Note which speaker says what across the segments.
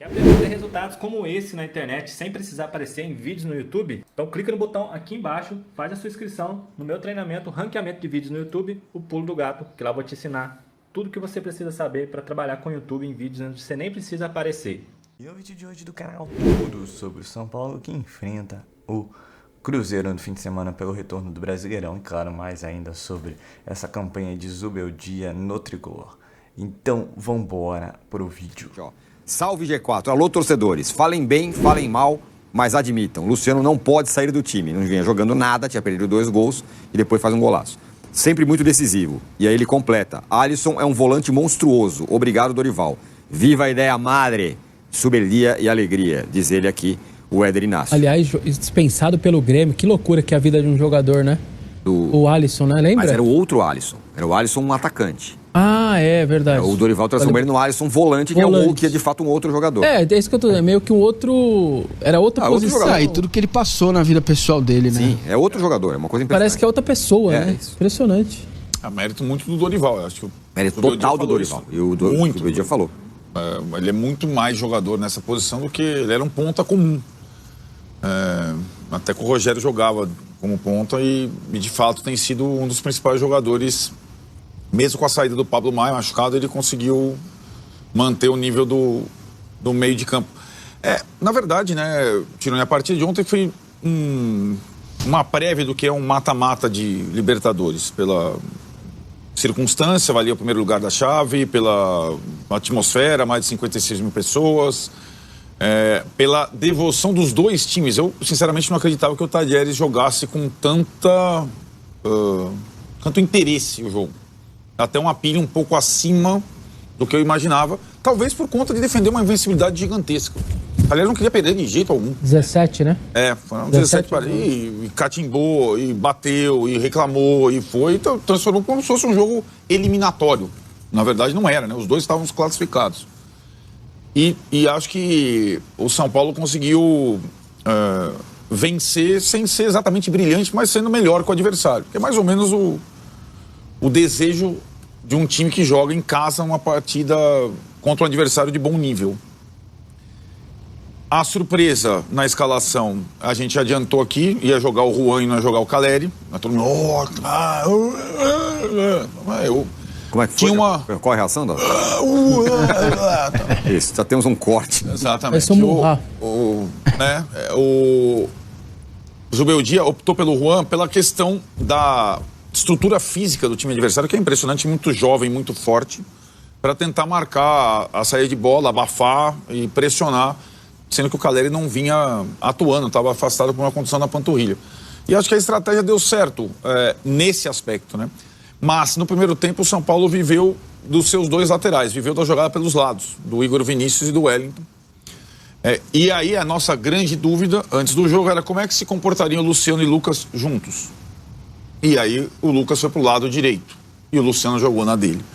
Speaker 1: Quer aprender a ter resultados como esse na internet sem precisar aparecer em vídeos no YouTube? Então clica no botão aqui embaixo, faz a sua inscrição no meu treinamento Ranqueamento de Vídeos no YouTube, o Pulo do Gato, que lá eu vou te ensinar tudo o que você precisa saber para trabalhar com o YouTube em vídeos onde você nem precisa aparecer.
Speaker 2: E o vídeo de hoje do canal tudo sobre o São Paulo que enfrenta o Cruzeiro no fim de semana pelo retorno do Brasileirão e claro, mais ainda sobre essa campanha de Zubeldia no Tricolor. Então vambora pro vídeo.
Speaker 3: Salve G4, alô torcedores, falem bem, falem mal, mas admitam, Luciano não pode sair do time, não vinha jogando nada, tinha perdido 2 gols e depois faz um golaço. Sempre muito decisivo, e aí ele completa, Alisson é um volante monstruoso, obrigado Dorival, viva a ideia madre, Zubeldia e alegria, diz ele aqui, o Éder Inácio.
Speaker 4: Aliás, dispensado pelo Grêmio, que loucura que é a vida de um jogador, né? O Alisson, né? Lembra?
Speaker 3: Mas era o outro Alisson, era o Alisson um atacante.
Speaker 4: Ah, é verdade.
Speaker 3: O Dorival transformou ele no Alisson volante, que é de fato um outro jogador.
Speaker 4: É isso que eu tô dizendo. É meio que um outro... Era outra posição.
Speaker 5: E tudo que ele passou na vida pessoal dele, né?
Speaker 3: Sim, é outro jogador, é uma coisa impressionante.
Speaker 4: Parece que é outra pessoa, né?
Speaker 3: Isso.
Speaker 4: Impressionante.
Speaker 6: Mérito muito do Dorival, eu acho que
Speaker 3: Mérito total do Dorival. E o Zubeldia falou.
Speaker 6: Ele é muito mais jogador nessa posição do que ele era um ponta comum. Até que o Rogério jogava como ponta e de fato tem sido um dos principais jogadores. Mesmo com a saída do Pablo Maia machucado, ele conseguiu manter o nível do meio de campo. Na verdade, né, tirando a partida de ontem, foi uma prévia do que é um mata-mata de Libertadores. Pela circunstância, valia o primeiro lugar da chave, pela atmosfera, mais de 56 mil pessoas, pela devoção dos dois times. Eu, sinceramente, não acreditava que o Talleres jogasse com tanto interesse o jogo. Até uma pilha um pouco acima do que eu imaginava, talvez por conta de defender uma invencibilidade gigantesca. Aliás, não queria perder de jeito algum.
Speaker 4: 17, né?
Speaker 6: Foram 17 para e catimbou, e bateu, e reclamou, e foi, então transformou como se fosse um jogo eliminatório. Na verdade não era, né? Os dois estavam classificados. E acho que o São Paulo conseguiu vencer sem ser exatamente brilhante, mas sendo melhor que o adversário. Que é mais ou menos o desejo de um time que joga em casa uma partida contra um adversário de bom nível. A surpresa na escalação, a gente adiantou aqui, ia jogar o Juan e não ia jogar o Caleri. Todo mundo...
Speaker 3: Como é que foi?
Speaker 6: Tinha uma...
Speaker 3: Qual a reação? Isso, já temos um corte.
Speaker 6: Exatamente. O Zubeldia optou pelo Juan pela questão da estrutura física do time adversário, que é impressionante, muito jovem, muito forte, para tentar marcar a saída de bola, abafar e pressionar, sendo que o Caleri não vinha atuando, estava afastado por uma condição na panturrilha. E acho que a estratégia deu certo nesse aspecto, né? Mas no primeiro tempo o São Paulo viveu dos seus dois laterais, viveu da jogada pelos lados, do Igor Vinícius e do Wellington. E aí a nossa grande dúvida antes do jogo era como é que se comportariam Luciano e Lucas juntos. E aí o Lucas foi pro lado direito e o Luciano jogou na dele.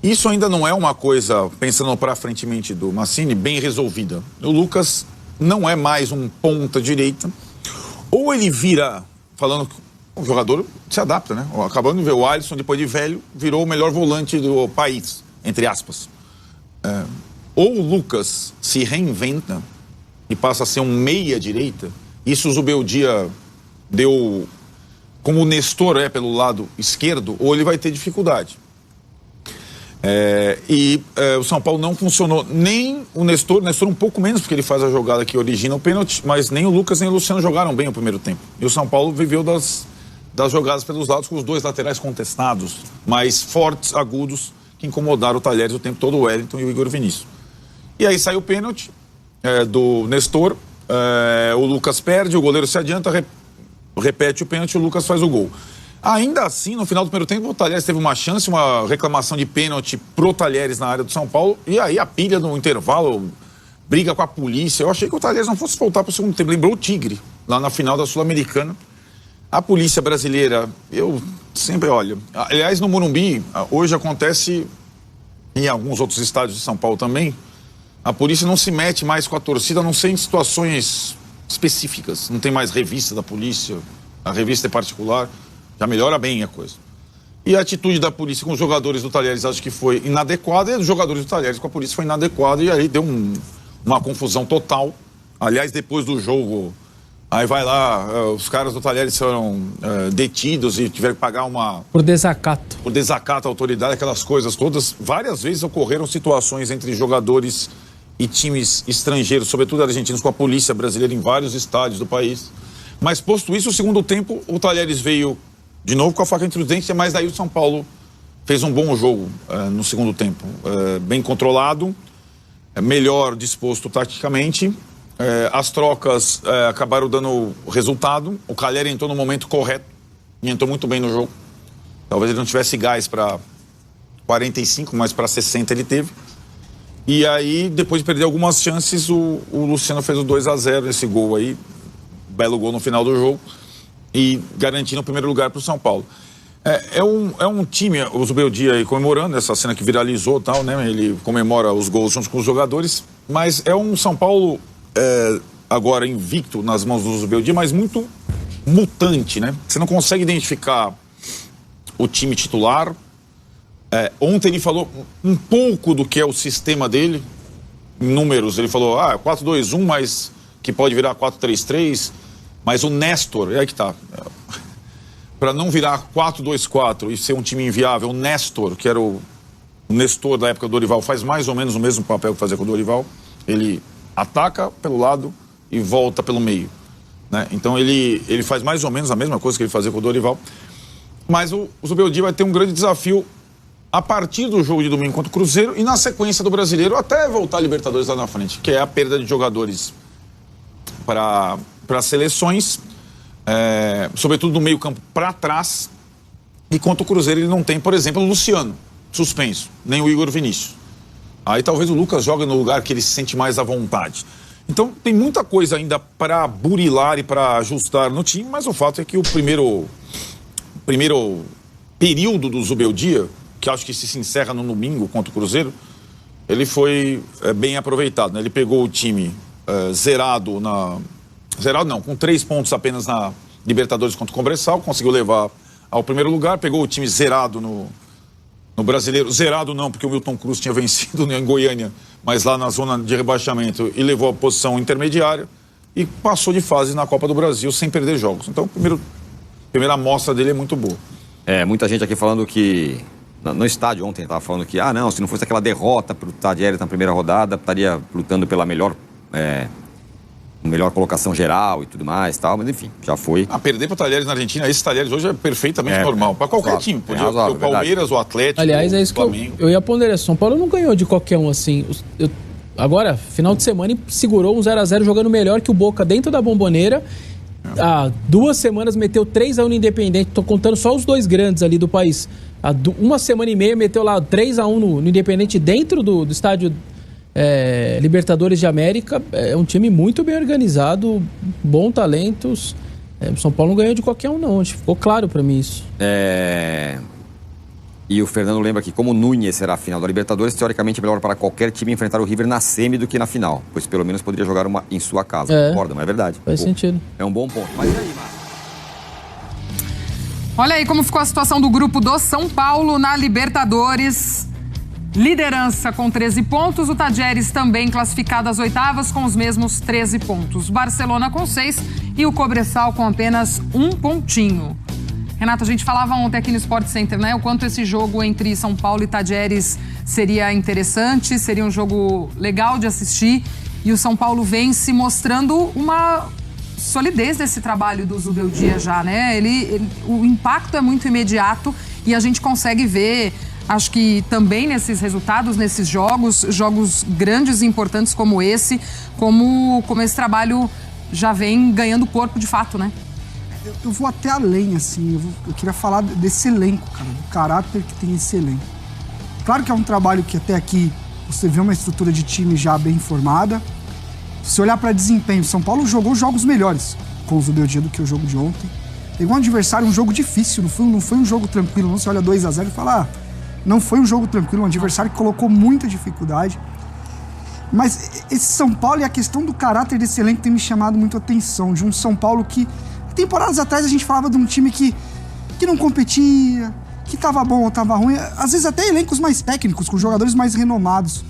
Speaker 6: Isso ainda não é uma coisa, pensando para frentemente do Mancini, bem resolvida. O Lucas não é mais um ponta direita. Ou ele vira, falando que o jogador se adapta, né? Acabando de ver o Alisson, depois de velho, virou o melhor volante do país, entre aspas. Ou o Lucas se reinventa e passa a ser um meia direita. Isso o Zubeldia deu... Como o Nestor é pelo lado esquerdo, ou ele vai ter dificuldade. O São Paulo não funcionou, nem o Nestor um pouco menos, porque ele faz a jogada que origina o pênalti, mas nem o Lucas nem o Luciano jogaram bem o primeiro tempo. E o São Paulo viveu das jogadas pelos lados com os dois laterais contestados, mais fortes, agudos, que incomodaram o Talleres o tempo todo, o Wellington e o Igor Vinícius. E aí sai o pênalti do Nestor, o Lucas perde, o goleiro se adianta, repete o pênalti e o Lucas faz o gol. Ainda assim, no final do primeiro tempo, o Talleres teve uma chance, uma reclamação de pênalti pro Talleres na área do São Paulo, e aí a pilha no intervalo, briga com a polícia. Eu achei que o Talleres não fosse voltar pro segundo tempo. Lembrou o Tigre, lá na final da Sul-Americana. A polícia brasileira, eu sempre olho. Aliás, no Morumbi, hoje acontece, em alguns outros estádios de São Paulo também, a polícia não se mete mais com a torcida, a não ser em situações específicas. Não tem mais revista da polícia, a revista é particular, já melhora bem a coisa. E a atitude da polícia com os jogadores do Talleres acho que foi inadequada, e os jogadores do Talleres com a polícia foi inadequada, e aí deu uma confusão total. Aliás, depois do jogo, aí vai lá, os caras do Talheres foram detidos e tiveram que pagar
Speaker 4: Por desacato.
Speaker 6: Por desacato à autoridade, aquelas coisas todas. Várias vezes ocorreram situações entre jogadores e times estrangeiros, sobretudo argentinos, com a polícia brasileira em vários estádios do país. Mas posto isso, o segundo tempo, o Talheres veio de novo com a faca entre os dentes, mas daí o São Paulo fez um bom jogo no segundo tempo. Bem controlado, melhor disposto taticamente. As trocas acabaram dando resultado. O Calheri entrou no momento correto e entrou muito bem no jogo. Talvez ele não tivesse gás para 45, mas para 60 ele teve. E aí, depois de perder algumas chances, o Luciano fez o 2-0, esse gol aí, belo gol no final do jogo, e garantindo o primeiro lugar para o São Paulo. É um time, o Zubeldia aí comemorando essa cena que viralizou e tal, né? Ele comemora os gols junto com os jogadores, mas é um São Paulo agora invicto nas mãos do Zubeldia, mas muito mutante, né? Você não consegue identificar o time titular. Ontem ele falou um pouco do que é o sistema dele, em números. Ele falou, 4-2-1, mas que pode virar 4-3-3, mas o Néstor, aí que tá. Para não virar 4-2-4 e ser um time inviável, o Néstor, que era o Nestor da época do Dorival, faz mais ou menos o mesmo papel que fazia com o Dorival. Ele ataca pelo lado e volta pelo meio, né? Então ele faz mais ou menos a mesma coisa que ele fazia com o Dorival. Mas o Zubeldia vai ter um grande desafio a partir do jogo de domingo contra o Cruzeiro e na sequência do Brasileiro até voltar a Libertadores lá na frente, que é a perda de jogadores para seleções, sobretudo do meio campo para trás. E contra o Cruzeiro ele não tem, por exemplo, o Luciano, suspenso, nem o Igor Vinícius. Aí talvez o Lucas jogue no lugar que ele se sente mais à vontade. Então tem muita coisa ainda para burilar e para ajustar no time, mas o fato é que o primeiro período do Zubeldia, que acho que se encerra no domingo contra o Cruzeiro, ele foi bem aproveitado, né? Ele pegou o time zerado com 3 pontos apenas na Libertadores contra o Cobressal, conseguiu levar ao primeiro lugar, pegou o time zerado no Brasileiro, zerado não, porque o Milton Cruz tinha vencido em Goiânia, mas lá na zona de rebaixamento, e levou a posição intermediária e passou de fase na Copa do Brasil sem perder jogos. Então, a primeira amostra dele é muito boa.
Speaker 3: Muita gente aqui falando que no estádio ontem estava falando que se não fosse aquela derrota para o Talheres na primeira rodada, estaria lutando pela melhor colocação geral e tudo mais, tal, mas enfim, já foi.
Speaker 6: Perder para o Talheres na Argentina, esse Talheres hoje é perfeitamente normal, para qualquer time, podia ser o Palmeiras, o Atlético,
Speaker 4: aliás, é isso
Speaker 6: o
Speaker 4: que eu ia ponderar. São Paulo não ganhou de qualquer um assim. Agora, final de semana, segurou um 0-0 jogando melhor que o Boca dentro da Bomboneira. Há 2 semanas meteu 3-1 no Independente, tô contando só os 2 grandes ali do país. Há 1 semana e meia meteu lá 3-1 no Independente dentro do estádio Libertadores de América. É um time muito bem organizado, bom talentos. O São Paulo não ganhou de qualquer um não, ficou claro pra mim isso.
Speaker 3: E o Fernando lembra que, como o Núñez será a final da Libertadores, teoricamente é melhor para qualquer time enfrentar o River na semi do que na final, pois pelo menos poderia jogar uma em sua casa. Concorda, mas é verdade.
Speaker 4: Faz sentido.
Speaker 3: É um bom ponto. Mas e aí, Márcio?
Speaker 7: Olha aí como ficou a situação do grupo do São Paulo na Libertadores. Liderança com 13 pontos, o Talheres também classificado às oitavas com os mesmos 13 pontos. Barcelona com 6 e o Cobressal com apenas 1 pontinho. Renato, a gente falava ontem aqui no Sport Center, né? O quanto esse jogo entre São Paulo e Talheres seria interessante, seria um jogo legal de assistir. E o São Paulo vem se mostrando uma solidez desse trabalho do Zubeldia já, né? O impacto é muito imediato e a gente consegue ver, acho que também nesses resultados, nesses jogos grandes e importantes como esse, como esse trabalho já vem ganhando corpo de fato, né?
Speaker 5: Eu vou até além, assim, eu queria falar desse elenco, cara, do caráter que tem esse elenco. Claro que é um trabalho que até aqui você vê uma estrutura de time já bem formada. Se olhar para desempenho, São Paulo jogou jogos melhores com o Zubeldia do que o jogo de ontem. Pegou um adversário, um jogo difícil, não foi um jogo tranquilo, não. Você olha 2-0 e fala, não foi um jogo tranquilo, um adversário que colocou muita dificuldade. Mas esse São Paulo e a questão do caráter desse elenco tem me chamado muito a atenção, de um São Paulo que temporadas atrás a gente falava de um time que não competia, que tava bom ou tava ruim, às vezes até elencos mais técnicos, com jogadores mais renomados.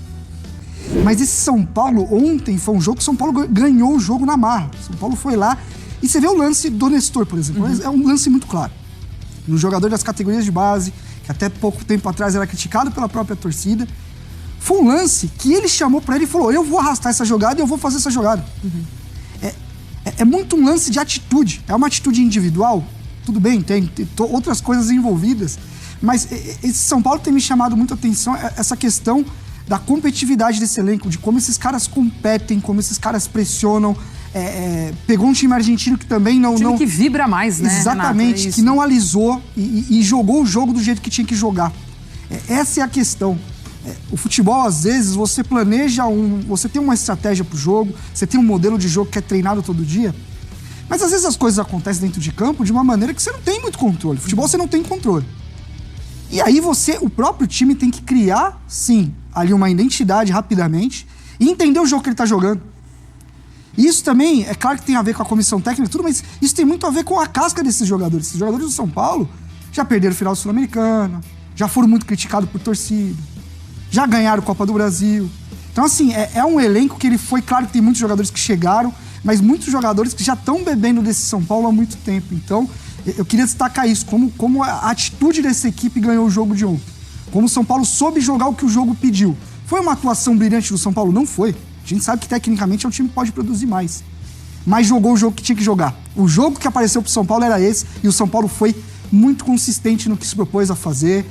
Speaker 5: Mas esse São Paulo, ontem, foi um jogo que o São Paulo ganhou o jogo na marra. São Paulo foi lá, e você vê o lance do Nestor, por exemplo. É um lance muito claro. Um jogador das categorias de base, que até pouco tempo atrás era criticado pela própria torcida. Foi um lance que ele chamou pra ele e falou: eu vou arrastar essa jogada e eu vou fazer essa jogada. É muito um lance de atitude. É uma atitude individual, tudo bem, tem outras coisas envolvidas, mas esse São Paulo tem me chamado muito a atenção, essa questão da competitividade desse elenco, de como esses caras competem, como esses caras pressionam. Pegou um time argentino que também não...
Speaker 7: que vibra mais, né,
Speaker 5: exatamente,
Speaker 7: Renato,
Speaker 5: que não alisou e jogou o jogo do jeito que tinha que jogar. Essa é a questão. O futebol, às vezes, você planeja você tem uma estratégia pro jogo, você tem um modelo de jogo que é treinado todo dia, mas às vezes as coisas acontecem dentro de campo de uma maneira que você não tem muito controle. Futebol você não tem controle. E aí o próprio time tem que criar, sim, ali uma identidade rapidamente e entender o jogo que ele tá jogando. Isso também, é claro que tem a ver com a comissão técnica e tudo, mas isso tem muito a ver com a casca desses jogadores. Esses jogadores do São Paulo já perderam o final sul-americana, já foram muito criticados por torcida, já ganharam Copa do Brasil. Então, assim, é um elenco que ele foi... Claro que tem muitos jogadores que chegaram, mas muitos jogadores que já estão bebendo desse São Paulo há muito tempo. Então, eu queria destacar isso, como a atitude dessa equipe ganhou o jogo de ontem. Como o São Paulo soube jogar o que o jogo pediu. Foi uma atuação brilhante do São Paulo? Não foi. A gente sabe que, tecnicamente, é um time que pode produzir mais. Mas jogou o jogo que tinha que jogar. O jogo que apareceu pro São Paulo era esse, e o São Paulo foi muito consistente no que se propôs a fazer.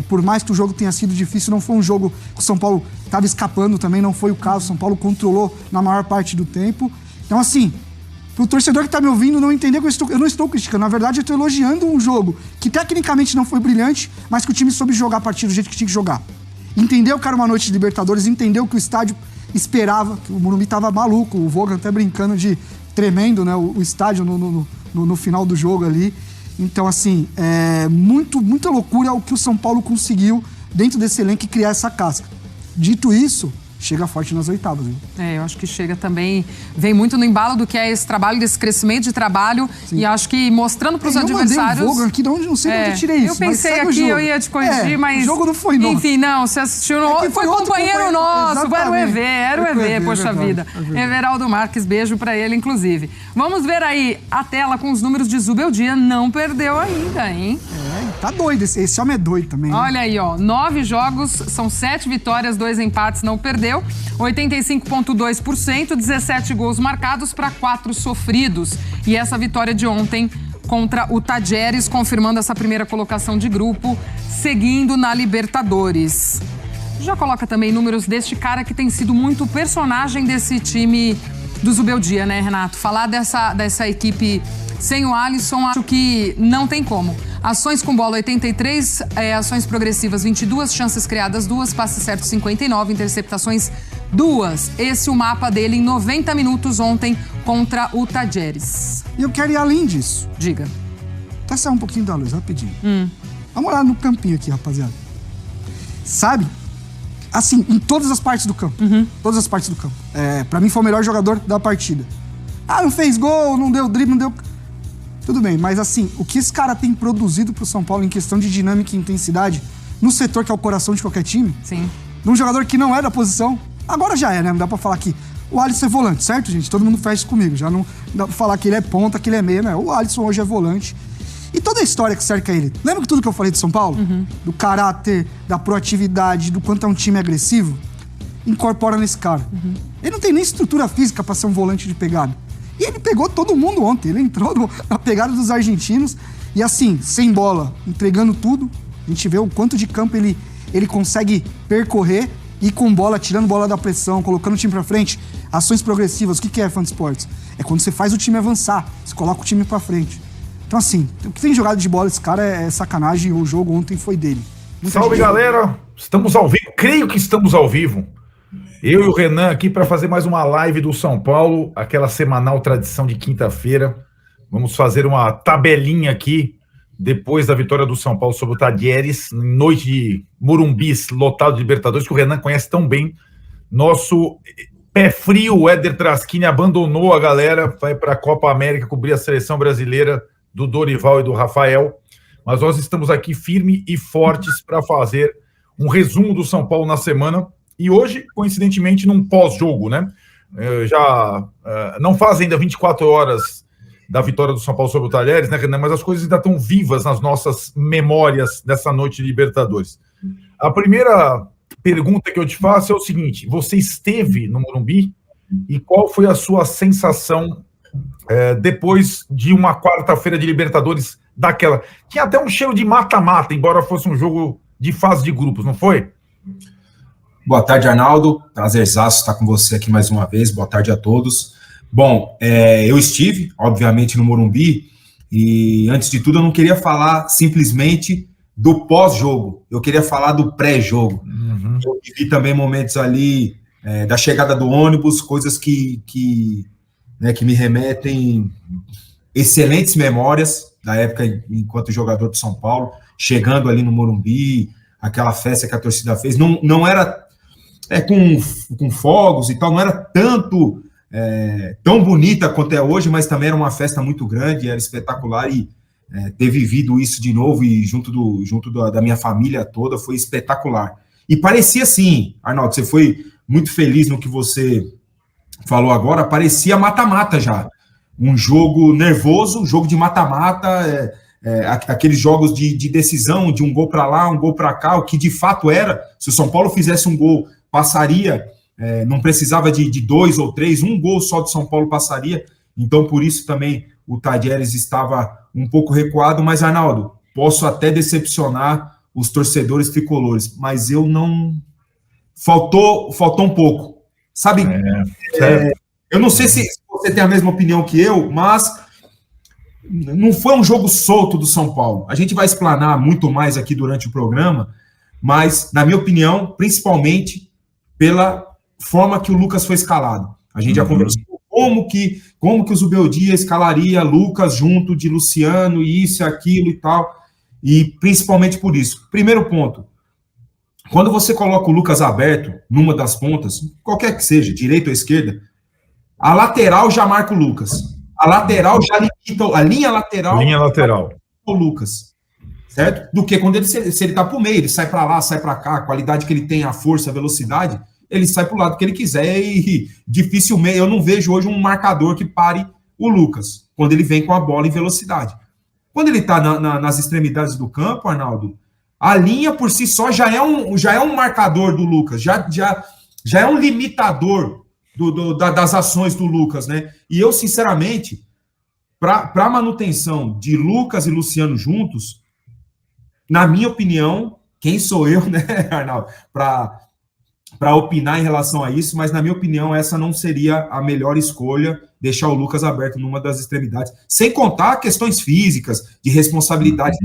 Speaker 5: Por mais que o jogo tenha sido difícil, não foi um jogo que o São Paulo estava escapando também, não foi o caso. O São Paulo controlou na maior parte do tempo. Então, assim, pro torcedor que tá me ouvindo não entender que eu não estou criticando. Na verdade, eu estou elogiando um jogo que tecnicamente não foi brilhante, mas que o time soube jogar a partida do jeito que tinha que jogar. Entendeu que era uma noite de Libertadores, entendeu que o estádio esperava, que o Morumbi tava maluco, o Vogan até brincando de tremendo, né, o estádio no final do jogo ali. Então, assim, muita loucura o que o São Paulo conseguiu dentro desse elenco e criar essa casca. Dito isso, chega forte nas oitavas, viu?
Speaker 7: Eu acho que chega também, vem muito no embalo do que é esse trabalho, desse crescimento de trabalho. Sim. E acho que mostrando para os adversários...
Speaker 5: Eu mandei aqui, não sei de onde eu tirei isso.
Speaker 7: Eu pensei aqui, eu ia te corrigir, mas...
Speaker 5: O jogo não foi nosso.
Speaker 7: Enfim, não, você assistiu no... foi companheiro nosso, era o EV, poxa vida. Everaldo Marques, beijo para ele, inclusive. Vamos ver aí a tela com os números de Zubeldia, não perdeu ainda, hein?
Speaker 5: Tá doido, esse homem é doido também. Né?
Speaker 7: Olha aí, 9 jogos, são 7 vitórias, 2 empates, não perdeu. 85,2%, 17 gols marcados para 4 sofridos. E essa vitória de ontem contra o Tajeres, confirmando essa primeira colocação de grupo, seguindo na Libertadores. Já coloca também números deste cara que tem sido muito personagem desse time do Zubeldia, né, Renato? Falar dessa equipe sem o Alisson, acho que não tem como. Ações com bola 83, ações progressivas 22, chances criadas 2, passes certos 59, interceptações 2. Esse é o mapa dele em 90 minutos ontem contra o Tajeres.
Speaker 5: E eu quero ir além disso.
Speaker 7: Diga.
Speaker 5: Tá saindo um pouquinho da luz, rapidinho. Vamos lá no campinho aqui, rapaziada. Sabe? Assim, em todas as partes do campo. Todas as partes do campo. Pra mim foi o melhor jogador da partida. Não fez gol, não deu drible, não deu... Tudo bem, mas assim, o que esse cara tem produzido pro São Paulo em questão de dinâmica e intensidade no setor que é o coração de qualquer time?
Speaker 7: Sim.
Speaker 5: Num jogador que não é da posição, agora já né? Não dá pra falar que o Alisson é volante, certo, gente? Todo mundo fecha comigo. Já não dá pra falar que ele é ponta, que ele é meia, né? O Alisson hoje é volante. E toda a história que cerca ele. Lembra que tudo que eu falei de São Paulo? Do caráter, da proatividade, do quanto é um time agressivo? Incorpora nesse cara. Ele não tem nem estrutura física pra ser um volante de pegada. E ele pegou todo mundo ontem. Ele entrou na pegada dos argentinos. E assim, sem bola, entregando tudo. A gente vê o quanto de campo ele consegue percorrer. E com bola, tirando bola da pressão, colocando o time pra frente. Ações progressivas. O que é Fansports? É quando você faz o time avançar. Você coloca o time pra frente. Então assim, o que tem jogado de bola esse cara é sacanagem. O jogo ontem foi dele.
Speaker 8: Salve, galera! Estamos ao vivo. Creio que estamos ao vivo. Eu e o Renan aqui para fazer mais uma live do São Paulo, aquela semanal tradição de quinta-feira. Vamos fazer uma tabelinha aqui, depois da vitória do São Paulo sobre o Tajeres, em noite de Morumbis, lotado de Libertadores, que o Renan conhece tão bem. Nosso pé frio, o Éder Traschini, abandonou a galera, vai para a Copa América cobrir a seleção brasileira do Dorival e do Rafael. Mas nós estamos aqui firmes e fortes para fazer um resumo do São Paulo na semana. E hoje, coincidentemente, num pós-jogo, né? Não faz ainda 24 horas da vitória do São Paulo sobre o Talheres, né, Renan? Mas as coisas ainda estão vivas nas nossas memórias dessa noite de Libertadores. A primeira pergunta que eu te faço é o seguinte: você esteve no Morumbi e qual foi a sua sensação depois de uma quarta-feira de Libertadores daquela? Tinha até um cheiro de mata-mata, embora fosse um jogo de fase de grupos, não foi?
Speaker 9: Boa tarde, Arnaldo. Prazerzaço estar com você aqui mais uma vez. Boa tarde a todos. Bom, eu estive, obviamente, no Morumbi, e antes de tudo eu não queria falar simplesmente do pós-jogo, eu queria falar do pré-jogo. Eu vivi também momentos ali da chegada do ônibus, coisas que me remetem excelentes memórias da época enquanto jogador de São Paulo, chegando ali no Morumbi, aquela festa que a torcida fez, não era com fogos e tal, não era tão bonita quanto é hoje, mas também era uma festa muito grande, era espetacular, e ter vivido isso de novo e junto da minha família toda foi espetacular. E parecia assim, Arnaldo, você foi muito feliz no que você falou agora, parecia mata-mata já, um jogo nervoso, um jogo de mata-mata, aqueles jogos de decisão, de um gol para lá, um gol para cá, o que de fato era. Se o São Paulo fizesse um gol, passaria, não precisava de 2 ou 3, um gol só do São Paulo passaria. Então, por isso também o Talheres estava um pouco recuado, mas, Arnaldo, posso até decepcionar os torcedores tricolores, mas eu não... Faltou um pouco, sabe? Eu não sei se você tem a mesma opinião que eu, mas não foi um jogo solto do São Paulo. A gente vai explanar muito mais aqui durante o programa, mas, na minha opinião, principalmente pela forma que o Lucas foi escalado. A gente já conversou como que o Zubeldia escalaria Lucas junto de Luciano, isso, aquilo e tal, e principalmente por isso. Primeiro ponto, quando você coloca o Lucas aberto numa das pontas, qualquer que seja, direita ou esquerda, a lateral já marca o Lucas. A lateral já limita, a linha lateral. O Lucas, certo? Do que quando se ele está para o meio, ele sai para lá, sai para cá, a qualidade que ele tem, a força, a velocidade, ele sai para o lado que ele quiser e dificilmente, eu não vejo hoje um marcador que pare o Lucas, quando ele vem com a bola em velocidade. Quando ele está nas extremidades do campo, Arnaldo, a linha por si só já é um marcador do Lucas, já é um limitador das ações do Lucas, né? E eu, sinceramente, para a manutenção de Lucas e Luciano juntos, na minha opinião, quem sou eu, né, Arnaldo, para opinar em relação a isso, mas na minha opinião essa não seria a melhor escolha, deixar o Lucas aberto numa das extremidades, sem contar questões físicas, de responsabilidade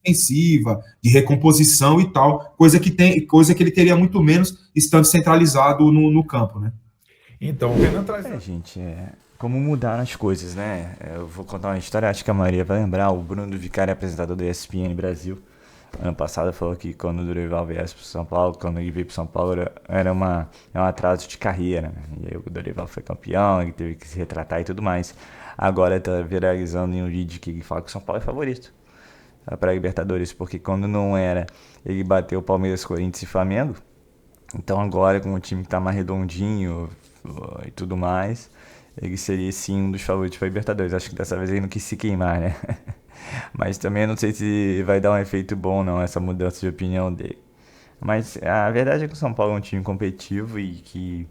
Speaker 9: defensiva, de recomposição e tal, coisa que ele teria muito menos estando centralizado no campo, né?
Speaker 8: Então, o Renan traz...
Speaker 2: gente, como mudaram as coisas, né? Eu vou contar uma história, acho que a Maria vai lembrar, o Bruno Vicari, apresentador do ESPN Brasil, ano passado falou que quando o Dorival viesse para São Paulo, quando ele veio para São Paulo, era um atraso de carreira, né? E aí o Dorival foi campeão, ele teve que se retratar e tudo mais. Agora tá viralizando em um vídeo que ele fala que o São Paulo é favorito para a Libertadores, porque quando não era, ele bateu o Palmeiras, Corinthians e Flamengo. Então agora, com o time que tá mais redondinho e tudo mais, ele seria sim um dos favoritos para a Libertadores. Acho que dessa vez ele não quis se queimar, né? Mas também não sei se vai dar um efeito bom não, essa mudança de opinião dele. Mas a verdade é que o São Paulo é um time competitivo e que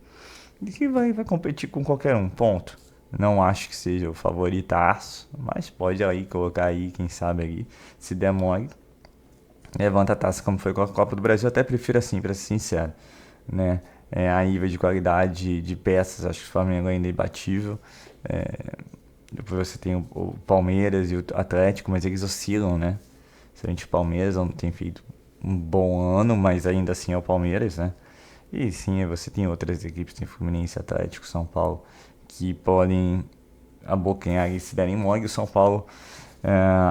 Speaker 2: vai competir com qualquer um, ponto. Não acho que seja o favoritaço, mas pode aí colocar aí, quem sabe aí, se der mole, levanta a taça como foi com a Copa do Brasil. Até prefiro assim, para ser sincero, né? A nível de qualidade de peças, acho que o Flamengo ainda é imbatível. Depois você tem o Palmeiras e o Atlético, mas eles oscilam, né? O Palmeiras não tem feito um bom ano, mas ainda assim é o Palmeiras, né? E sim, você tem outras equipes, tem Fluminense, Atlético, São Paulo, que podem abocanhar e se derem mole. O São Paulo,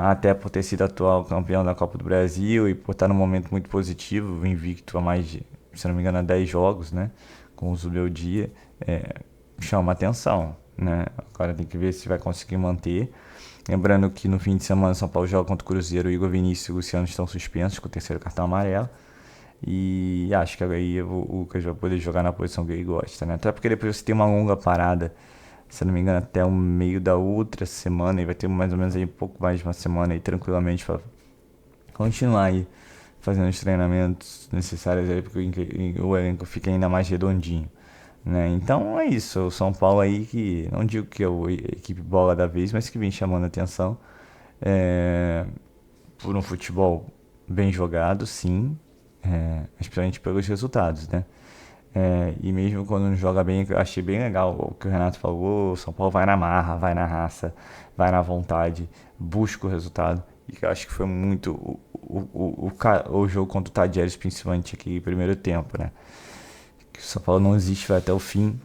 Speaker 2: até por ter sido atual campeão da Copa do Brasil e por estar num momento muito positivo, invicto a mais de, se não me engano, 10 jogos, né? Com o Zubeldia, chama atenção, né? Agora tem que ver se vai conseguir manter. Lembrando que no fim de semana São Paulo joga contra o Cruzeiro, o Igor Vinícius e o Luciano estão suspensos com o terceiro cartão amarelo. E acho que aí o Lucas vai poder jogar na posição que ele gosta, né? Até porque depois você tem uma longa parada, se não me engano, até o meio da outra semana, e vai ter mais ou menos aí um pouco mais de uma semana aí tranquilamente para continuar aí fazendo os treinamentos necessários aí, porque o elenco fica ainda mais redondinho, né? Então é isso, o São Paulo aí que, não digo que é a equipe bola da vez, mas que vem chamando a atenção por um futebol bem jogado, sim, especialmente pelos resultados, né? E mesmo quando não joga bem, eu achei bem legal o que o Renato falou, o São Paulo vai na marra, vai na raça, vai na vontade, busca o resultado, e eu acho que foi muito o jogo contra o Tadieres, principalmente aqui no primeiro tempo, né? Que o São Paulo não existe, vai até o fim.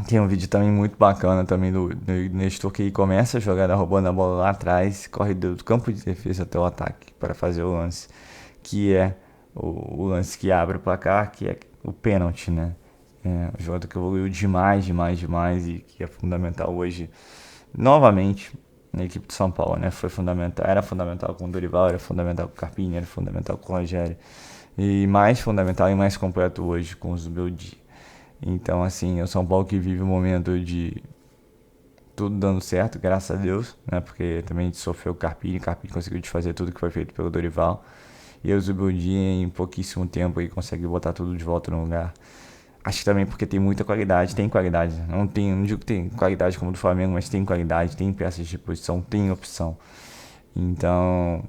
Speaker 2: Tem um vídeo também muito bacana também do Nestor, que começa a jogada roubando a bola lá atrás, corre do campo de defesa até o ataque para fazer o lance, que é o lance que abre o placar, que é o pênalti, né? Um jogador que evoluiu demais e que é fundamental hoje, novamente, na equipe de São Paulo, né? Era fundamental com o Dorival, era fundamental com o Carpini, era fundamental com o Rogério, e mais fundamental e mais completo hoje com o Zubeldia. Então, assim, o São Paulo que vive um momento de tudo dando certo, graças a Deus, né? Porque também a gente sofreu o Carpini conseguiu desfazer tudo que foi feito pelo Dorival, e o Zubeldia em pouquíssimo tempo aí consegue botar tudo de volta no lugar. Acho que também porque tem muita qualidade, tem qualidade. Não digo que tem qualidade como do Flamengo, mas tem qualidade, tem peças de posição, tem opção. Então,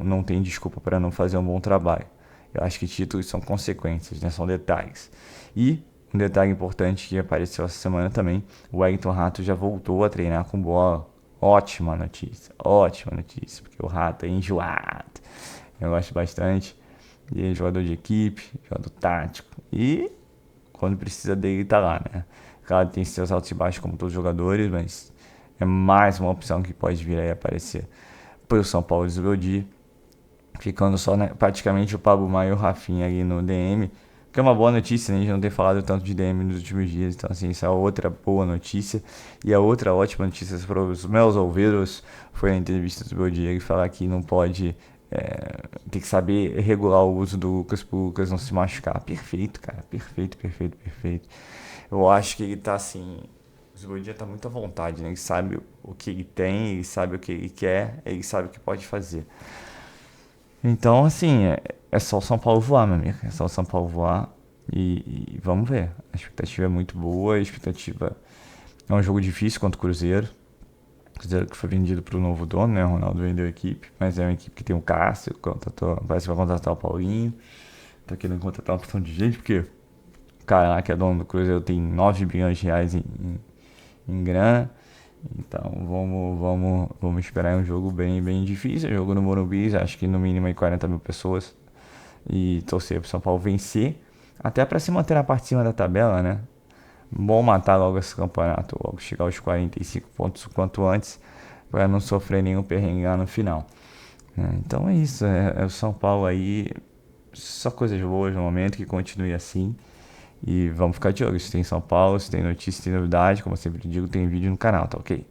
Speaker 2: não tem desculpa para não fazer um bom trabalho. Eu acho que títulos são consequências, né? São detalhes. E um detalhe importante que apareceu essa semana também, o Wellington Rato já voltou a treinar com bola. Ótima notícia, porque o Rato é enjoado. Eu gosto bastante. Ele é jogador de equipe, jogador tático. E quando precisa dele, tá lá, né? Claro, tem seus altos e baixos como todos os jogadores, mas é mais uma opção que pode vir aí aparecer pro São Paulo de Zubeldia. Ficando só, né, praticamente o Pablo Maia e o Rafinha ali no DM. Que é uma boa notícia, né? A gente não tem falado tanto de DM nos últimos dias. Então, assim, isso é outra boa notícia. E a outra ótima notícia para os meus ouvidos foi a entrevista do Zubeldia, que falar que não pode... tem que saber regular o uso do Lucas pro Lucas não se machucar. Perfeito, cara. Perfeito. Eu acho que ele tá assim... O Zubeldia tá muito à vontade, né? Ele sabe o que ele tem, ele sabe o que ele quer, ele sabe o que pode fazer. Então, assim, é só o São Paulo voar, meu amigo. É só o São Paulo voar e vamos ver. A expectativa é muito boa, a expectativa... É um jogo difícil contra o Cruzeiro. Cruzeiro que foi vendido para o novo dono, né? O Ronaldo vendeu a equipe, mas é uma equipe que tem o Cássio, parece que vai contratar o Paulinho. Tá querendo contratar uma porção de gente, porque o cara lá que é dono do Cruzeiro tem 9 bilhões de reais em grana. Então vamos esperar um jogo bem difícil. Jogo no Morumbi, acho que no mínimo aí 40 mil pessoas. E torcer pro São Paulo vencer, até para se manter na parte de cima da tabela, né? Bom matar logo esse campeonato, logo chegar aos 45 pontos o quanto antes, para não sofrer nenhum perrengue lá no final. Então é isso, é o São Paulo aí, só coisas boas no momento, que continue assim. E vamos ficar de olho, se tem São Paulo, se tem notícia, se tem novidade, como eu sempre digo, tem vídeo no canal, tá ok?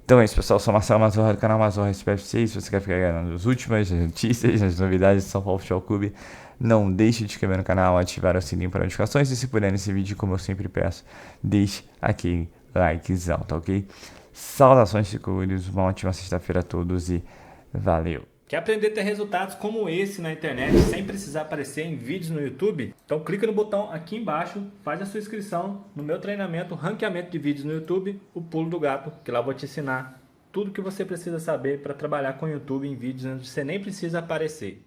Speaker 2: Então é isso, pessoal, eu sou Marcelo Mazorra do canal Mazorra SPFC. Se você quer ficar ganhando as últimas notícias, as novidades do São Paulo Futebol Clube, não deixe de se inscrever no canal, ativar o sininho para notificações e se puder nesse vídeo, como eu sempre peço, deixe aquele likezão, tá ok? Saudações tricolores, uma ótima sexta-feira a todos e valeu!
Speaker 1: Quer aprender a ter resultados como esse na internet sem precisar aparecer em vídeos no YouTube? Então clica no botão aqui embaixo, faz a sua inscrição no meu treinamento Ranqueamento de Vídeos no YouTube, o Pulo do Gato, que lá eu vou te ensinar tudo que você precisa saber para trabalhar com o YouTube em vídeos onde você nem precisa aparecer.